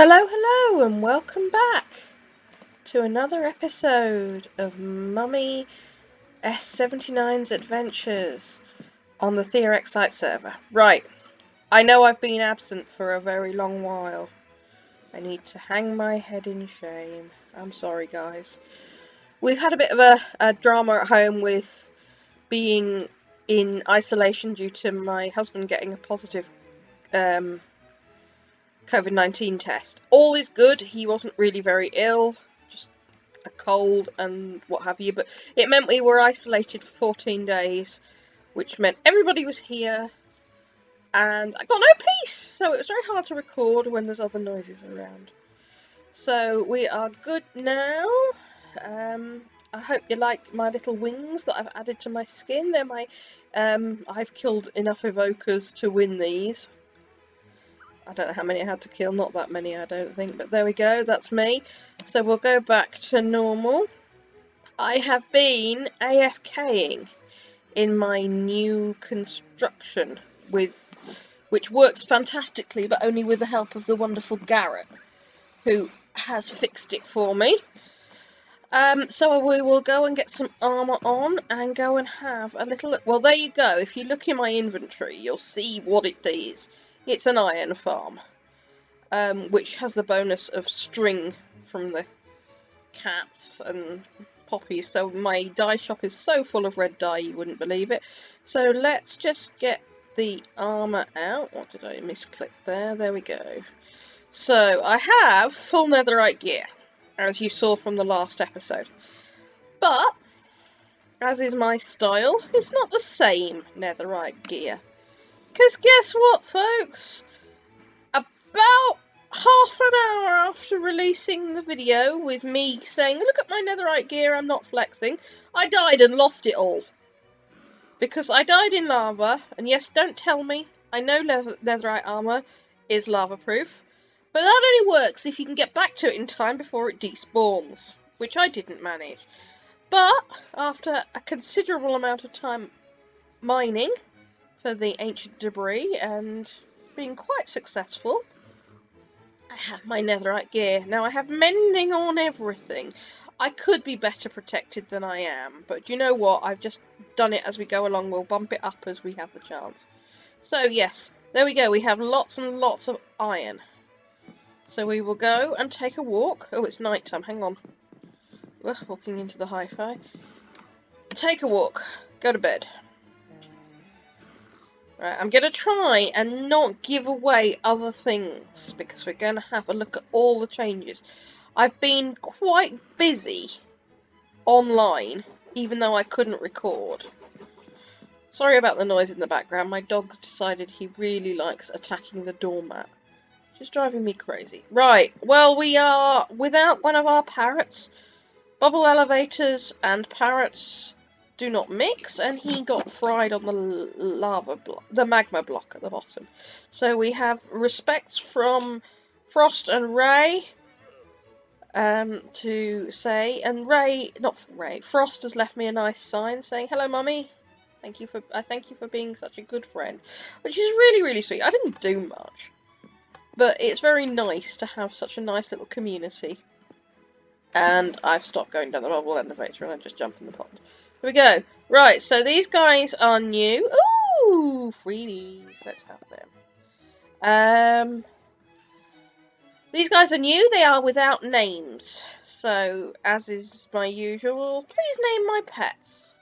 Hello, and welcome back to another episode of Mummy S79's Adventures on the Theorixite server. Right, I know I've been absent for a very long while. I need to hang my head in shame. I'm sorry, guys. We've had a bit of a drama at home with being in isolation due to my husband getting a positive COVID-19 test. All is good. He wasn't really very ill, just a cold and what have you, but it meant we were isolated for 14 days, which meant everybody was here, and I got no peace, so it was very hard to record when there's other noises around. So we are good now. I hope you like my little wings that I've added to my skin. They're my, I've killed enough evokers to win these. I don't know how many I had to kill, not that many I don't think, but there we go, that's me. So we'll go back to normal. I have been AFKing in my new construction, which works fantastically, but only with the help of the wonderful Garrett, who has fixed it for me. So we will go and get some armour on and go and have a little look. Well, there you go. If you look in my inventory, you'll see what it is. It's an iron farm, which has the bonus of string from the cats and poppies. So my dye shop is so full of red dye you wouldn't believe it. So let's just get the armour out. What did I misclick there? There we go. So I have full netherite gear, as you saw from the last episode. But, as is my style, it's not the same netherite gear. Because guess what, folks? About half an hour after releasing the video with me saying, look at my netherite gear, I'm not flexing, I died and lost it all. Because I died in lava, and yes, don't tell me, I know netherite armour is lava proof, but that only works if you can get back to it in time before it despawns, which I didn't manage. But, after a considerable amount of time mining for the ancient debris and being quite successful, I have my netherite gear. Now I have mending on everything. I could be better protected than I am, but you know what? I've just done it as we go along. We'll bump it up as we have the chance. So yes, there we go. We have lots and lots of iron. So we will go and take a walk. Oh, it's night time. Hang on. Ugh, walking into the hi-fi. Take a walk. Go to bed. Right, I'm going to try and not give away other things, because we're going to have a look at all the changes. I've been quite busy online, even though I couldn't record. Sorry about the noise in the background, my dog's decided he really likes attacking the doormat. Just driving me crazy. Right, well, we are without one of our parrots. Bubble elevators and parrots do not mix, and he got fried on the lava block, the magma block at the bottom. So we have respects from Frost and Ray to say, and Frost has left me a nice sign saying, "Hello, Mummy. I thank you for being such a good friend," which is really, really sweet. I didn't do much, but it's very nice to have such a nice little community. And I've stopped going down the bubble elevator and I just jump in the pond. Here we go. Right, so these guys are new. Ooh, freebies. Let's have them. These guys are new. They are without names. So, as is my usual, please name my pets.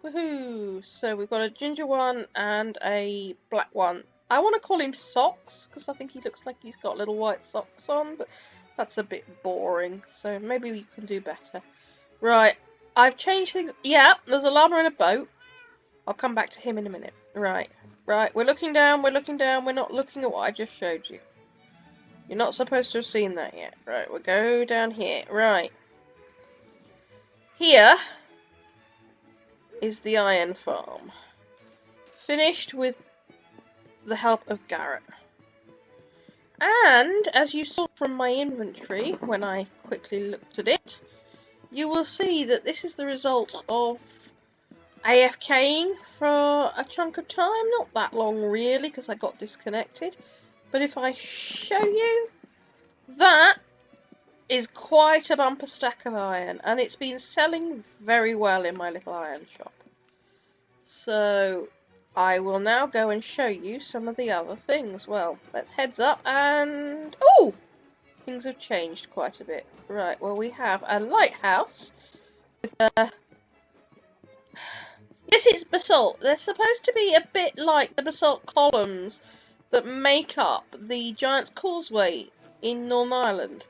Woohoo! So we've got a ginger one and a black one. I want to call him Socks, because I think he looks like he's got little white socks on, but that's a bit boring, so maybe we can do better. Right, I've changed things. Yeah, there's a llama in a boat. I'll come back to him in a minute. Right, we're looking down, we're not looking at what I just showed you. You're not supposed to have seen that yet. Right, we'll go down here. Right. Here is the iron farm. Finished with the help of Garrett. And, as you saw from my inventory, when I quickly looked at it, you will see that this is the result of AFKing for a chunk of time. Not that long, really, because I got disconnected. But if I show you, That is quite a bumper stack of iron, and it's been selling very well in my little iron shop. So I will now go and show you some of the other things. Well, let's heads up and... oh! Things have changed quite a bit. Right, well we have a lighthouse with a... yes, it's basalt. They're supposed to be a bit like the basalt columns that make up the Giant's Causeway in Northern Ireland.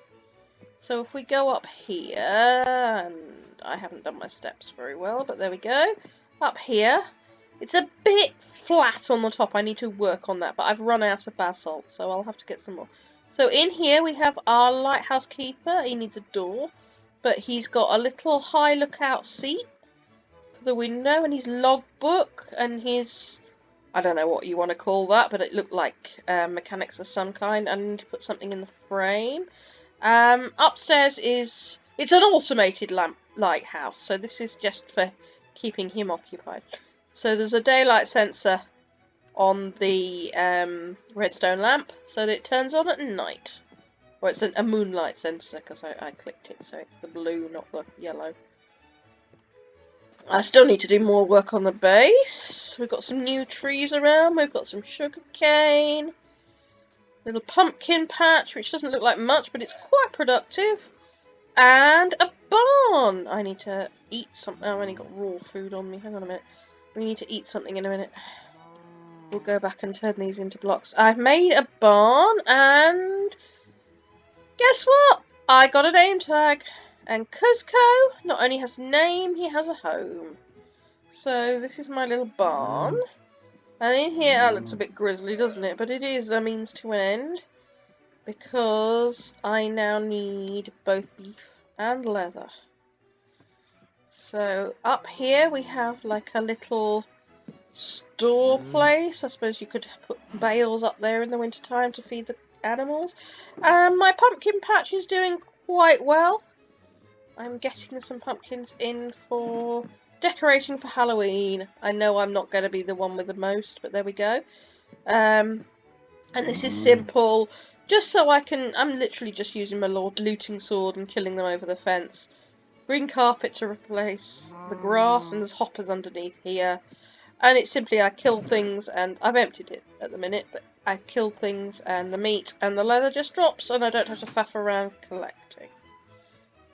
So if we go up here, and I haven't done my steps very well, but there we go. Up here, it's a bit flat on the top. I need to work on that, but I've run out of basalt, so I'll have to get some more. So in here we have our lighthouse keeper. He needs a door, but he's got a little high lookout seat for the window, and his logbook, and his... I don't know what you want to call that, but it looked like mechanics of some kind. I need to put something in the frame. Upstairs is... it's an automated lighthouse, so this is just for keeping him occupied. So there's a daylight sensor on the redstone lamp, so that it turns on at night. Or it's a moonlight sensor, because I clicked it, so it's the blue, not the yellow. I still need to do more work on the base. We've got some new trees around, we've got some sugar cane. Little pumpkin patch, which doesn't look like much, but it's quite productive. And a barn! I need to eat something. Oh, I've only got raw food on me. Hang on a minute. We need to eat something in a minute. We'll go back and turn these into blocks. I've made a barn, and... guess what? I got a name tag. And Cuzco not only has a name, he has a home. So this is my little barn. And in here, that looks a bit grisly, doesn't it? But it is a means to an end. Because I now need both beef and leather. So up here we have like a little store place. I suppose you could put bales up there in the winter time to feed the animals. My pumpkin patch is doing quite well. I'm getting some pumpkins in for decorating for Halloween. I know I'm not going to be the one with the most, but there we go. And this is simple, just so I can... I'm literally just using my looting sword and killing them over the fence. Green carpet to replace the grass, and there's hoppers underneath here. And it's simply I kill things, and I've emptied it at the minute, but I kill things and the meat and the leather just drops, and I don't have to faff around collecting.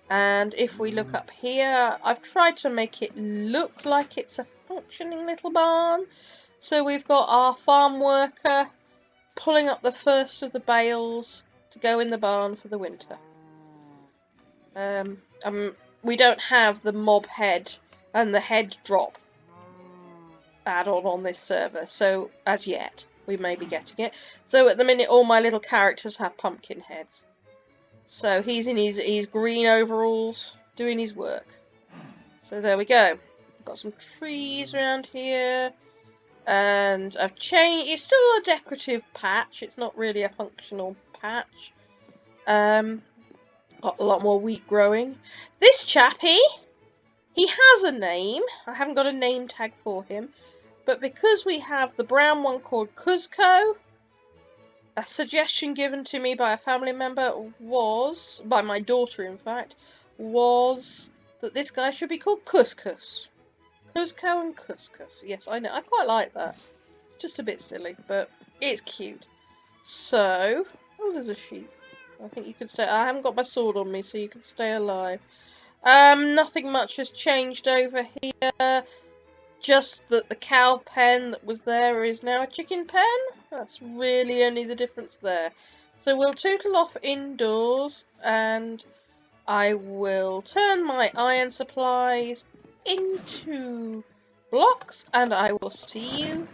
And if we look up here, I've tried to make it look like it's a functioning little barn. So we've got our farm worker pulling up the first of the bales to go in the barn for the winter. We don't have the mob head and the head drop add-on on this server, so as yet we may be getting it. So at the minute all my little characters have pumpkin heads. So he's in his green overalls doing his work. So there we go. I've got some trees around here. And I've changed... it's still a decorative patch. It's not really a functional patch. Got a lot more wheat growing. This chappy, he has a name. I haven't got a name tag for him. But because we have the brown one called Cuzco, a suggestion given to me by a family member was, by my daughter in fact, was that this guy should be called Couscous. Cuzco and Couscous. Yes, I know. I quite like that. Just a bit silly, but it's cute. So, oh, there's a sheep. I think you could stay. I haven't got my sword on me, so you can stay alive. Nothing much has changed over here. Just that the cow pen that was there is now a chicken pen. That's really only the difference there. So we'll tootle off indoors, and I will turn my iron supplies into blocks, and I will see you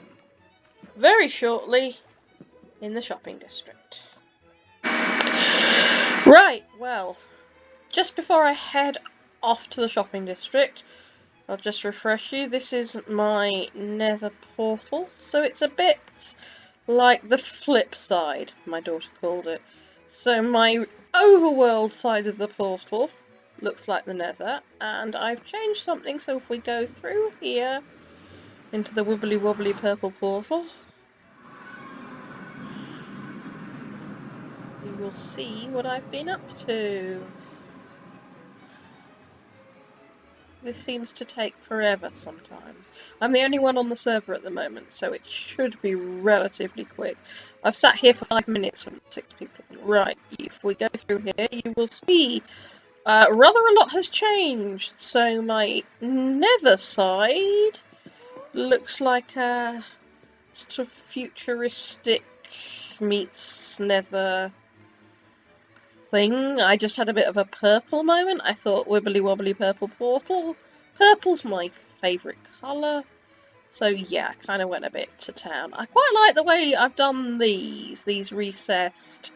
very shortly in the shopping district. Right, well, just before I head off to the shopping district, I'll just refresh you. This is my Nether Portal, so it's a bit like the flip side, my daughter called it. So my overworld side of the portal looks like the Nether, and I've changed something, so if we go through here into the wibbly wobbly purple portal, we will see what I've been up to. This seems to take forever sometimes. I'm the only one on the server at the moment, so it should be relatively quick. I've sat here for 5 minutes with 6 people. Right, if we go through here, you will see rather a lot has changed. So my nether side looks like a sort of futuristic meets nether thing. I just had a bit of a purple moment. I thought wibbly wobbly purple portal. Purple's my favourite colour. So yeah, kind of went a bit to town. I quite like the way I've done these recessed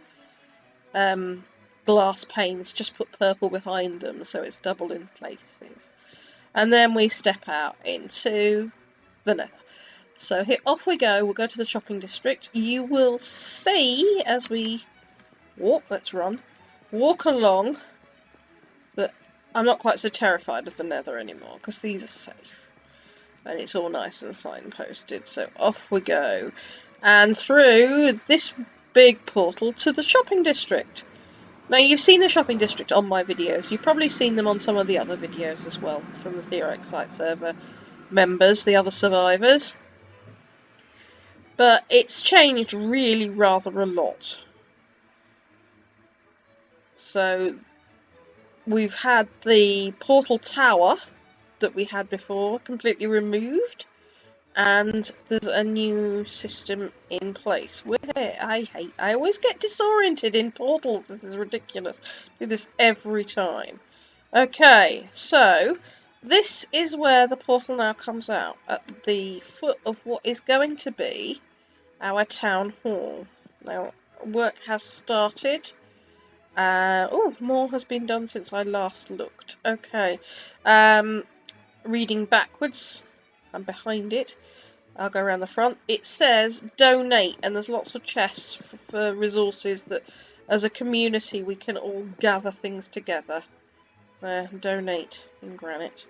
glass panes. Just put purple behind them so it's double in places. And then we step out into the nether. So here, off we go. We'll go to the shopping district. You will see as we walk, let's run, walk along, that I'm not quite so terrified of the nether anymore, because these are safe. And it's all nice and signposted, so off we go. And through this big portal to the shopping district. Now, you've seen the shopping district on my videos. You've probably seen them on some of the other videos as well, from the Theorixite server members, the other survivors. But it's changed really rather a lot. So, we've had the portal tower that we had before completely removed, and there's a new system in place. I always get disoriented in portals. This is ridiculous. I do this every time. Okay, so this is where the portal now comes out, at the foot of what is going to be our town hall. Now, work has started. Oh, more has been done since I last looked. Okay. Reading backwards, I'm behind it. I'll go around the front. It says donate, and there's lots of chests for resources that, as a community, we can all gather things together. Donate in granite.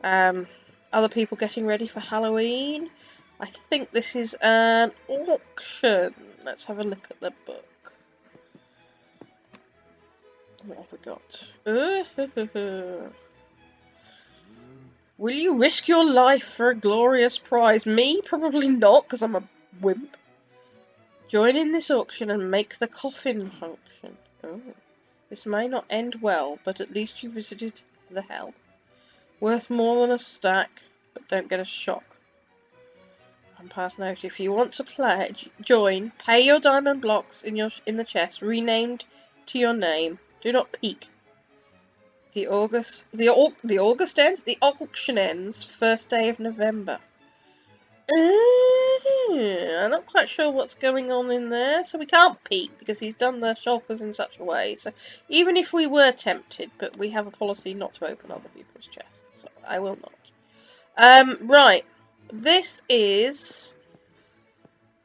Other people getting ready for Halloween. I think this is an auction. Let's have a look at the book. What have we got? Will you risk your life for a glorious prize? Me? Probably not, because I'm a wimp. Join in this auction and make the coffin function. Oh. This may not end well, but at least you visited the hell. Worth more than a stack, but don't get a shock. And pass note, if you want to pledge, join, pay your diamond blocks in the chest, renamed to your name. Do not peek. The auction ends first day of November. I'm not quite sure what's going on in there, so we can't peek because he's done the shulkers in such a way. So even if we were tempted, but we have a policy not to open other people's chests, so I will not. Right, this is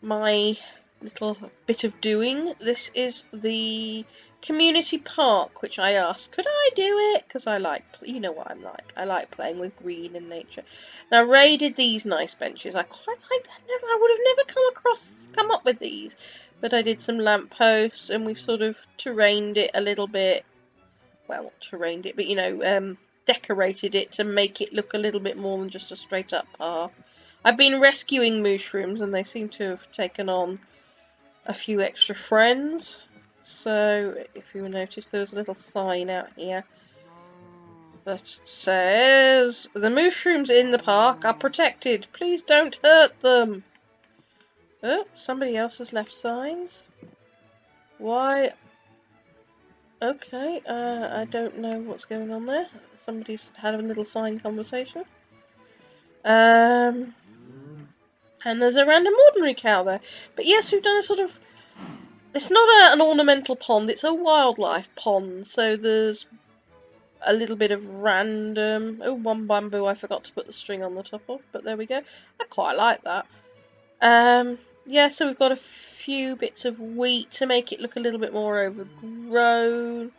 my little bit of doing. This is the community park, which I asked, could I do it? Because I like, you know what I'm like. I like playing with green and nature. And I raided these nice benches. I quite like that. I would have never come up with these. But I did some lampposts, and we've sort of terrained it a little bit. Well, not terrained it, but you know, decorated it to make it look a little bit more than just a straight up path. I've been rescuing mushrooms, and they seem to have taken on a few extra friends. So, if you will notice, there's a little sign out here that says, the mushrooms in the park are protected. Please don't hurt them. Oh, somebody else has left signs. Why? Okay, I don't know what's going on there. Somebody's had a little sign conversation. And there's a random ordinary cow there. But yes, we've done a sort of... It's not an ornamental pond, it's a wildlife pond, so there's a little bit of random... Oh, one bamboo I forgot to put the string on the top of, but there we go. I quite like that. Yeah, so we've got a few bits of wheat to make it look a little bit more overgrown.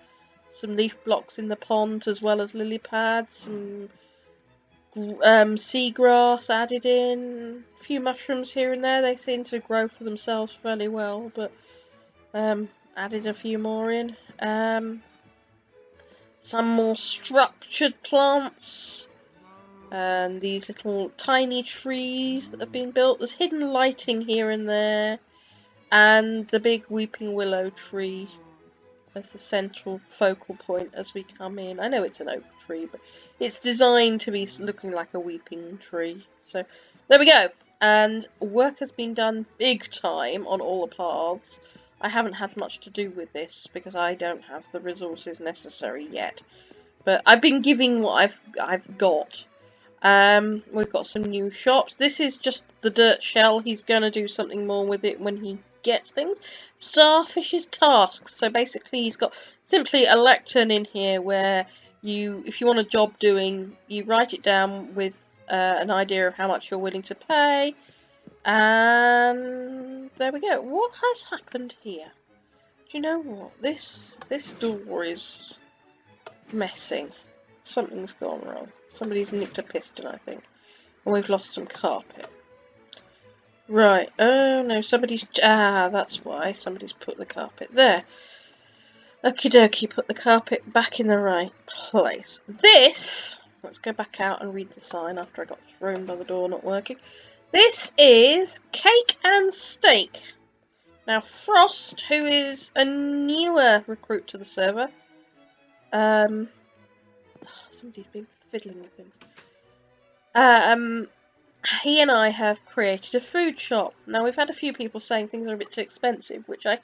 Some leaf blocks in the pond, as well as lily pads. Some seagrass added in. A few mushrooms here and there. They seem to grow for themselves fairly well, but... Added a few more in. Some more structured plants. And these little tiny trees that have been built. There's hidden lighting here and there. And the big weeping willow tree as the central focal point as we come in. I know it's an oak tree, but it's designed to be looking like a weeping tree. So there we go. And work has been done big time on all the paths. I haven't had much to do with this because I don't have the resources necessary yet. But I've been giving what I've got. We've got some new shops. This is just the dirt shell. He's gonna do something more with it when he gets things. Starfish's tasks. So basically, he's got simply a lectern in here where if you want a job doing, you write it down with an idea of how much you're willing to pay, and there we go. What has happened here? Do you know what? This door is messing. Something's gone wrong. Somebody's nicked a piston, I think. And we've lost some carpet. Right. Oh no, that's why. Somebody's put the carpet there. Okie dokie, put the carpet back in the right place. Let's go back out and read the sign after I got thrown by the door not working. This is Cake and Steak. Now, Frost, who is a newer recruit to the server, somebody's been fiddling with things. He and I have created a food shop. Now, we've had a few people saying things are a bit too expensive, which I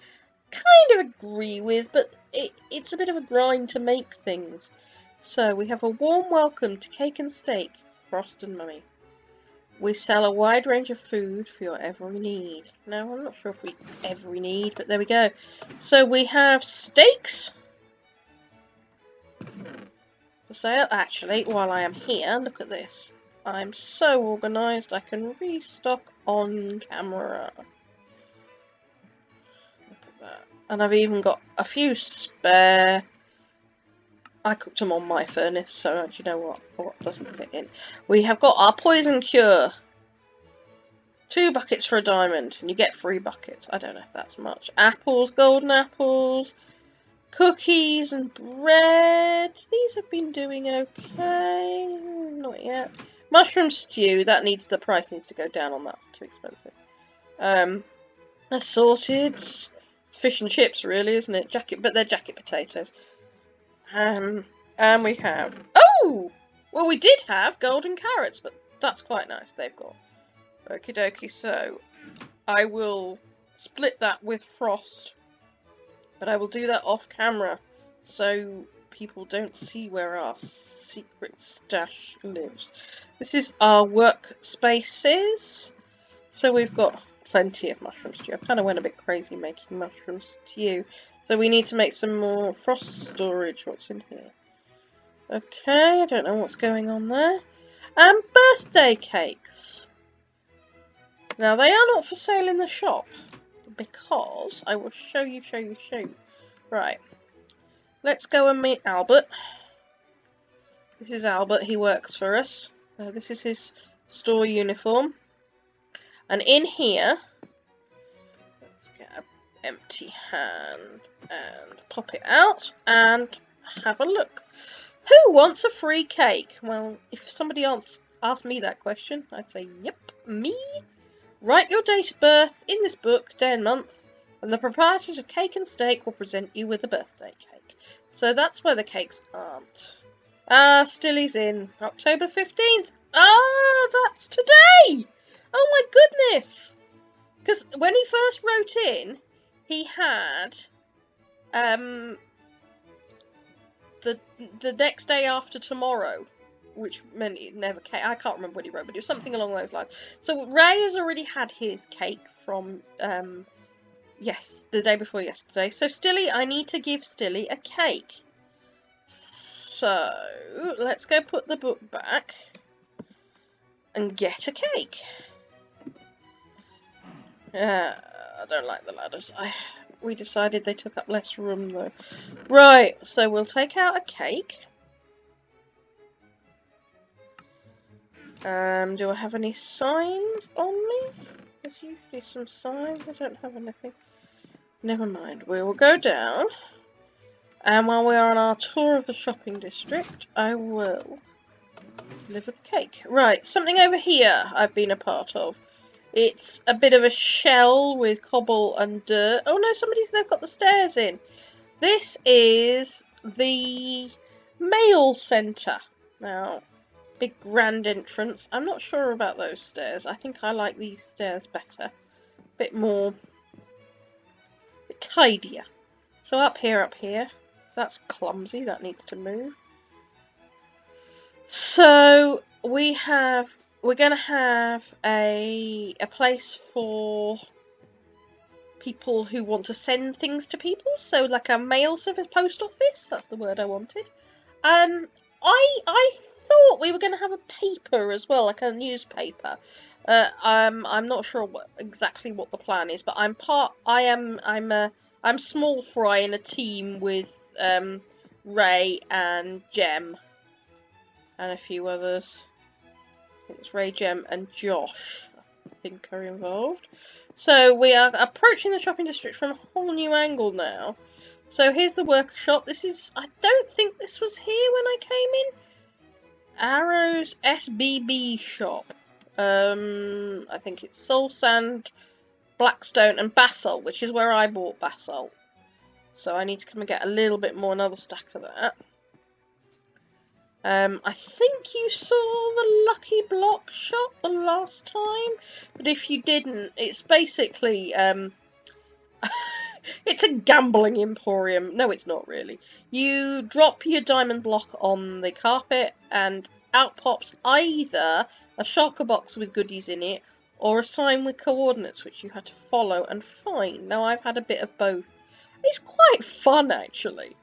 kind of agree with, but it's a bit of a grind to make things. So, we have a warm welcome to Cake and Steak, Frost and Mummy. We sell a wide range of food for your every need. Now, I'm not sure if we every need, but there we go. So, we have steaks for sale. Actually, while I am here, look at this. I'm so organised I can restock on camera. Look at that. And I've even got a few spare. I cooked them on my furnace, so do you know what doesn't fit in? We have got our poison cure. 2 buckets for a diamond, and you get 3 buckets. I don't know if that's much. Apples, golden apples. Cookies and bread. These have been doing okay. Not yet. Mushroom stew. The price needs to go down on that. It's too expensive. Assorted. Fish and chips, really, isn't it? But they're jacket potatoes. And we have. Oh! Well, we did have golden carrots, but that's quite nice. They've got. Okie dokie. So, I will split that with Frost. But I will do that off camera, so people don't see where our secret stash lives. This is our workspaces. So we've got plenty of mushroom stew. I kind of went a bit crazy making mushroom stew. So we need to make some more frost storage. What's in here? Okay, I don't know what's going on there. And birthday cakes. Now, they are not for sale in the shop. Because I will show you. Right. Let's go and meet Albert. This is Albert. He works for us. This is his store uniform. And in here, let's get an empty hand and pop it out and have a look. Who wants a free cake? Well, if somebody asked me that question, I'd say, yep, me. Write your date of birth in this book, day and month, and the proprietors of Cake and Steak will present you with a birthday cake. So that's where the cakes aren't. Stilly's in October 15th. That's today! Oh my goodness! Because when he first wrote in, he had the next day after tomorrow, which meant it never came. I can't remember what he wrote, but it was something along those lines. So Ray has already had his cake from the day before yesterday. So Stilly, I need to give Stilly a cake. So let's go put the book back and get a cake. I don't like the ladders. We decided they took up less room though. Right, so we'll take out a cake. Do I have any signs on me? There's usually some signs. I don't have anything. Never mind, we will go down. And while we are on our tour of the shopping district, I will deliver the cake. Right, something over here I've been a part of. It's a bit of a shell with cobble and dirt. Oh no, they've got the stairs in. This is the mail centre. Now, big grand entrance. I'm not sure about those stairs. I think I like these stairs better. Bit more... bit tidier. So up here. That's clumsy, that needs to move. So we're gonna have a place for people who want to send things to people, so like a mail service, post office, that's the word I wanted. I thought we were gonna have a paper as well, like a newspaper. I'm not sure exactly what the plan is, but I'm small fry in a team with Ray and Jem and a few others. I think it's Ray, Jem and Josh, I think, are involved. So we are approaching the shopping district from a whole new angle now. So here's the workshop. I don't think this was here when I came in. Arrow's SBB shop. I think it's soul sand, blackstone and basalt, which is where I bought basalt. So I need to come and get a little bit more, another stack of that. I think you saw the Lucky Block shop the last time, but if you didn't, it's basically, it's a gambling emporium. No, it's not really. You drop your diamond block on the carpet and out pops either a shulker box with goodies in it or a sign with coordinates which you had to follow and find. Now, I've had a bit of both. It's quite fun, actually.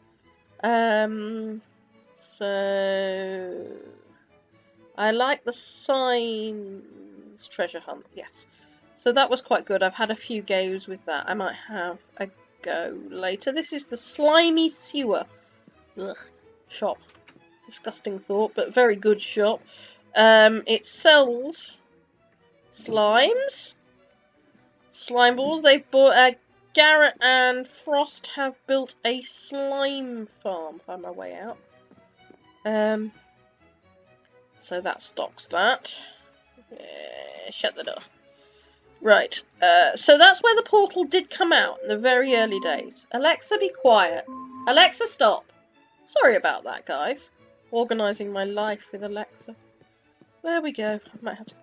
So I like the signs treasure hunt, yes. So that was quite good. I've had a few goes with that. I might have a go later. This is the slimy sewer. Ugh, shop. Disgusting thought, but very good shop. It sells slimes. Slime balls. They've bought Garrett and Frost have built a slime farm. Find my way out. So that stocks that. Shut the door. Right, so that's where the portal did come out in the very early days. Alexa, be quiet. Alexa, stop. Sorry about that, guys. Organising my life with Alexa. There we go. I might have to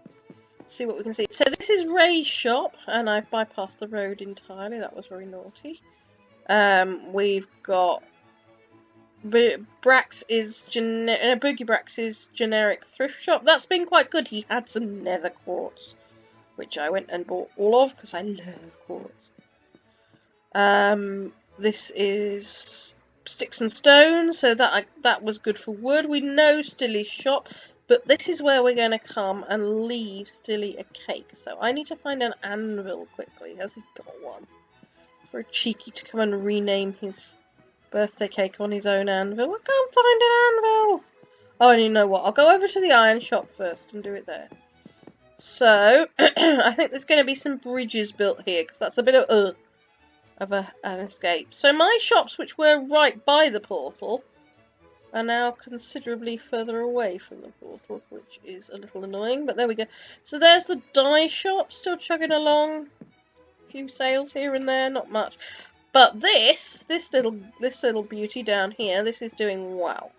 see what we can see. So this is Ray's shop, and I've bypassed the road entirely. That was very naughty. We've got Boogie Brax's generic thrift shop. That's been quite good. He had some nether quartz, which I went and bought all of because I love quartz. This is sticks and stones, so that was good for wood. We know Stilly's shop, but this is where we're going to come and leave Stilly a cake. So I need to find an anvil quickly. Has he got one? For a cheeky to come and rename his birthday cake on his own anvil. I can't find an anvil. Oh, and you know what? I'll go over to the iron shop first and do it there. So, I think there's going to be some bridges built here, because that's a bit of an escape. So my shops, which were right by the portal, are now considerably further away from the portal, which is a little annoying, but there we go. So there's the dye shop, still chugging along. A few sales here and there, not much. But this little beauty down here, this is doing well.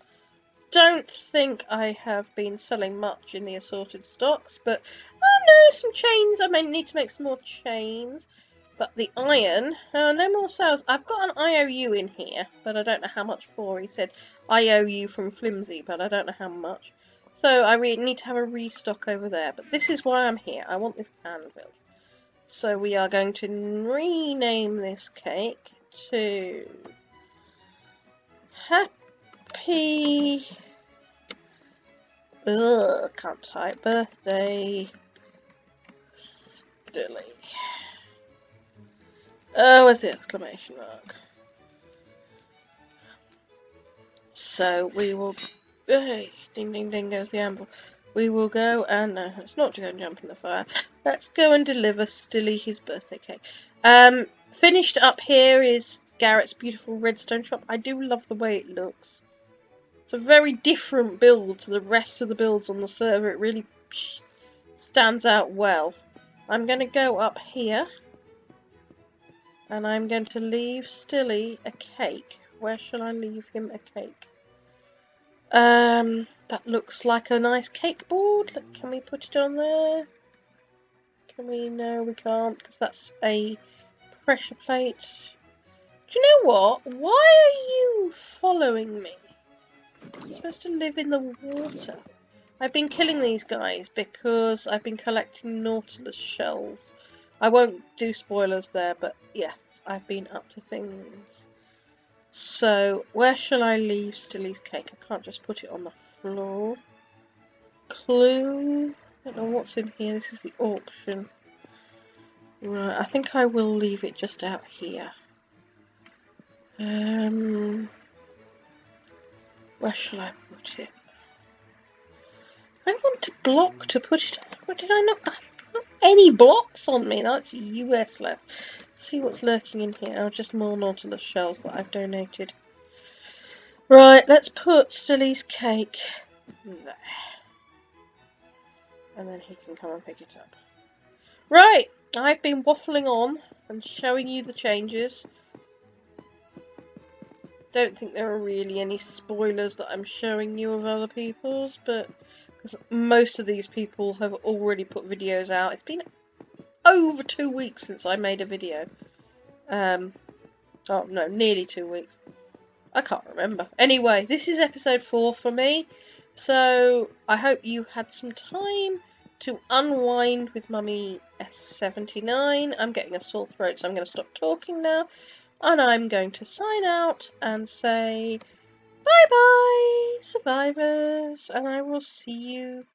Don't think I have been selling much in the assorted stocks, but oh no, some chains. I may need to make some more chains. But the iron, no more sales. I've got an IOU in here, but I don't know how much for. He said IOU from Flimsy, but I don't know how much. So I really need to have a restock over there. But this is why I'm here. I want this anvil. So we are going to rename this cake to Happy... Ugh, can't type. Birthday... Stilly. Oh, where's the exclamation mark? So we will... Hey, ding ding ding goes the anvil. We will go and... let's not go and jump in the fire. Let's go and deliver Stilly his birthday cake. Finished up here is Garrett's beautiful redstone shop. I do love the way it looks. It's a very different build to the rest of the builds on the server. It really stands out well. I'm going to go up here. And I'm going to leave Stilly a cake. Where shall I leave him a cake? That looks like a nice cake board. Can we put it on there? Can we? No, we can't, because that's a pressure plate. Do you know what? Why are you following me? You're supposed to live in the water. I've been killing these guys because I've been collecting Nautilus shells. I won't do spoilers there, but yes, I've been up to things. So, where shall I leave Stilly's cake? I can't just put it on the floor. Clue? I don't know what's in here. This is the auction. Right, I think I will leave it just out here. Where shall I put it? I want a block to put it on. What did I not? Not any blocks on me. That's useless. Let's see what's lurking in here. Oh, just more Nautilus shells that I've donated. Right, let's put Stilly's cake there. And then he can come and pick it up. Right, I've been waffling on and showing you the changes. Don't think there are really any spoilers that I'm showing you of other people's, but because most of these people have already put videos out. It's been over 2 weeks since I made a video. Oh no, nearly 2 weeks. I can't remember. Anyway, this is episode 4 for me, so I hope you had some time to unwind with Mummy S79. I'm getting a sore throat, so I'm going to stop talking now, and I'm going to sign out and say bye bye, survivors, and I will see you